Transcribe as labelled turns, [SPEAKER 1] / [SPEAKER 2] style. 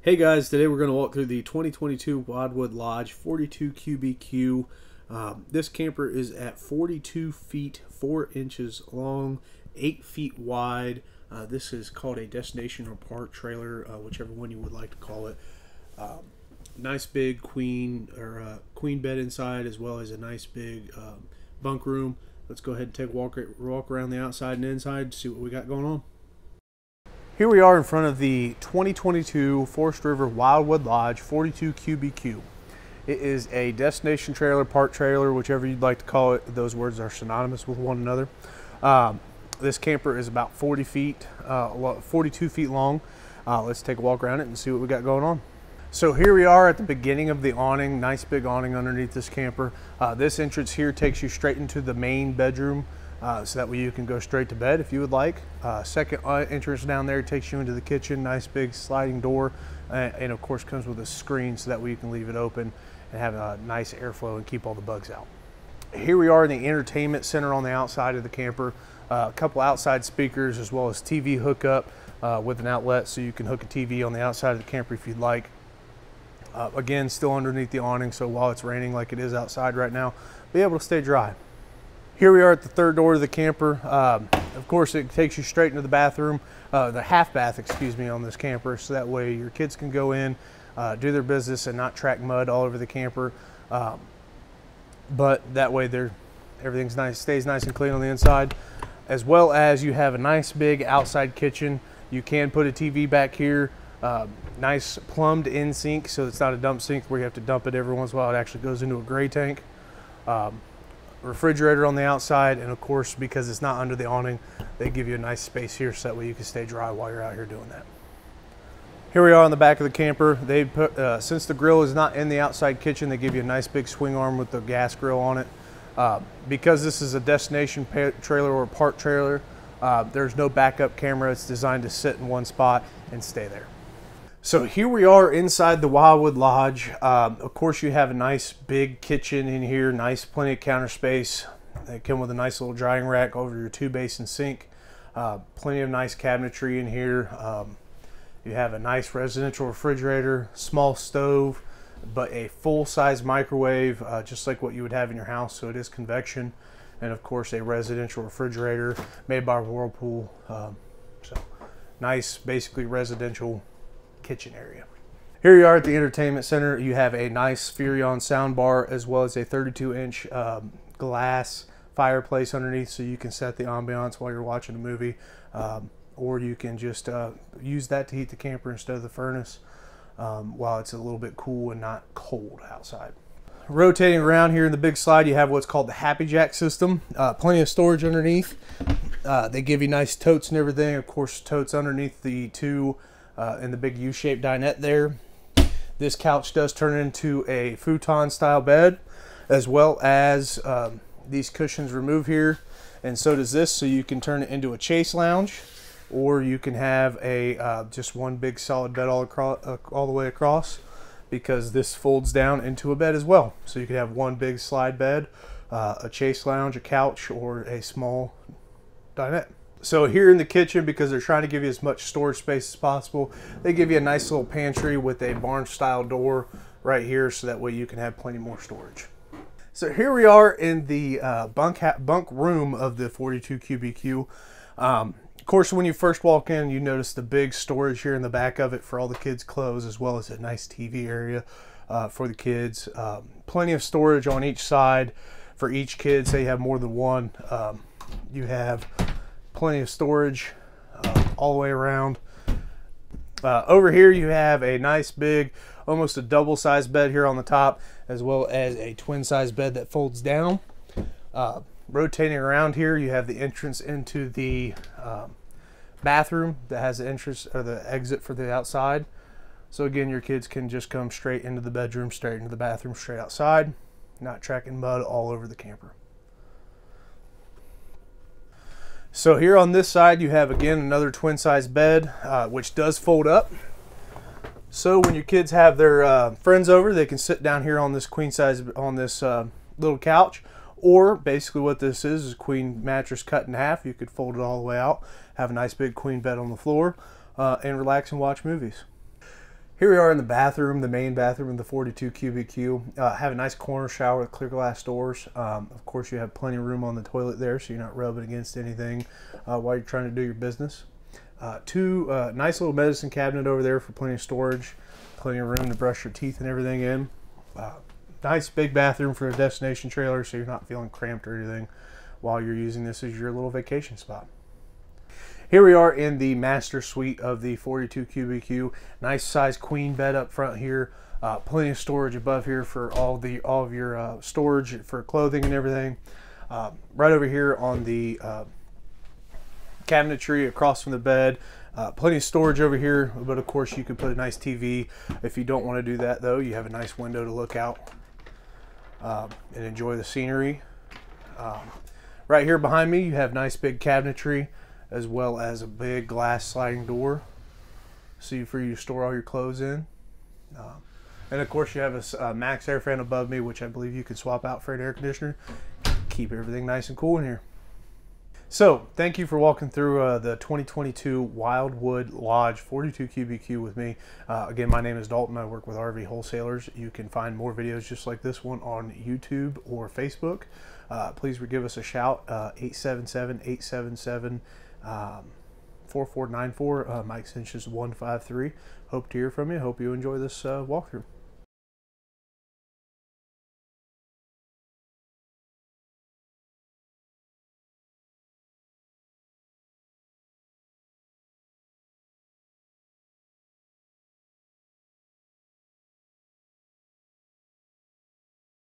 [SPEAKER 1] Hey guys, today we're going to walk through the 2022 Wildwood Lodge 42 QBQ. This camper is at 42 feet 4 inches long, 8 feet wide. This is called a destination or park trailer, whichever one you would like to call it. Nice big queen bed inside, as well as a nice big bunk room. Let's go ahead and take a walk around the outside and inside to see what we got going on. Here we are in front of the 2022 Forest River Wildwood Lodge 42 QBQ. It is a destination trailer, park trailer, whichever you'd like to call it. Those words are synonymous with one another. This camper is about 42 feet long. Let's take a walk around it and see what we got going on. So here we are at the beginning of the awning. Nice big awning underneath this camper. This entrance here takes you straight into the main bedroom. So that way you can go straight to bed if you would like. Second entrance down there takes you into the kitchen. Nice big sliding door, and of course comes with a screen so that way you can leave it open and have a nice airflow and keep all the bugs out. Here we are in the entertainment center on the outside of the camper. A couple outside speakers, as well as TV hookup with an outlet, so you can hook a TV on the outside of the camper if you'd like. Again, still underneath the awning, so while it's raining like it is outside right now, be able to stay dry. Here we are at the third door of the camper. Of course, it takes you straight into the bathroom, the half bath, excuse me, on this camper, so that way your kids can go in, do their business and not track mud all over the camper. But that way everything's nice, stays nice and clean on the inside, as well as you have a nice big outside kitchen. You can put a TV back here. Nice plumbed in sink, so it's not a dump sink where you have to dump it every once in a while. It actually goes into a gray tank. Refrigerator on the outside, and of course, because it's not under the awning, they give you a nice space here so that way you can stay dry while you're out here doing that. Here we are on the back of the camper. They put since the grill is not in the outside kitchen, they give you a nice big swing arm with the gas grill on it. Because this is a destination trailer or park trailer, there's no backup camera. It's designed to sit in one spot and stay there. So here we are inside the Wildwood Lodge. Of course, you have a nice big kitchen in here, plenty of counter space. They come with a nice little drying rack over your 2-basin sink. Plenty of nice cabinetry in here. You have a nice residential refrigerator, small stove, but a full-size microwave, just like what you would have in your house, so it is convection. And of course, a residential refrigerator made by Whirlpool. So nice, basically residential kitchen area. Here you are at the entertainment center. You have a nice Furion sound bar, as well as a 32-inch glass fireplace underneath, so you can set the ambiance while you're watching a movie, or you can just use that to heat the camper instead of the furnace while it's a little bit cool and not cold outside. Rotating around here in the big slide, you have what's called the Happy Jack system. Plenty of storage underneath. They give you nice totes and everything. Of course, totes underneath the two in the big U-shaped dinette there. This couch does turn into a futon style bed, as well as these cushions remove here, and so does this, so you can turn it into a chase lounge, or you can have a just one big solid bed all the way across, because this folds down into a bed as well. So you can have one big slide bed, a chase lounge, a couch, or a small dinette. So here in the kitchen, because they're trying to give you as much storage space as possible, they give you a nice little pantry with a barn style door right here, so that way you can have plenty more storage. So here we are in the bunk room of the 42 QBQ. Of course, when you first walk in, you notice the big storage here in the back of it for all the kids' clothes, as well as a nice TV area for the kids. Plenty of storage on each side for each kid. Say you have more than one, you have plenty of storage all the way around. Over here you have a nice big, almost a double size bed here on the top, as well as a twin size bed that folds down. Rotating around here, you have the entrance into the bathroom that has the entrance or the exit for the outside. So again, your kids can just come straight into the bedroom, straight into the bathroom, straight outside, not tracking mud all over the camper. So here on this side, you have again another twin size bed, which does fold up. So when your kids have their friends over, they can sit down here on this queen size, on this little couch. Or basically what this is a queen mattress cut in half. You could fold it all the way out, have a nice big queen bed on the floor, and relax and watch movies. Here we are in the bathroom, the main bathroom of the 42 cubic Q. Have a nice corner shower with clear glass doors. Of course, you have plenty of room on the toilet there, so you're not rubbing against anything while you're trying to do your business. Two nice little medicine cabinet over there for plenty of storage, plenty of room to brush your teeth and everything in. Nice big bathroom for a destination trailer, so you're not feeling cramped or anything while you're using this as your little vacation spot. Here we are in the master suite of the 42 cubic Q. Nice size queen bed up front here. Plenty of storage above here for all of your storage for clothing and everything. Right over here on the cabinetry across from the bed. Plenty of storage over here, but of course you could put a nice TV. If you don't want to do that though, you have a nice window to look out and enjoy the scenery. Right here behind me, you have nice big cabinetry, as well as a big glass sliding door, so for you to store all your clothes in. And of course you have a max air fan above me, which I believe you can swap out for an air conditioner. Keep everything nice and cool in here. So thank you for walking through the 2022 Wildwood Lodge 42 cubic Q with me. Again, my name is Dalton. I work with RV Wholesalers. You can find more videos just like this one on YouTube or Facebook. Please give us a shout, 877-877 4494. My extension is 153. Hope to hear from you. Hope you enjoy this walkthrough.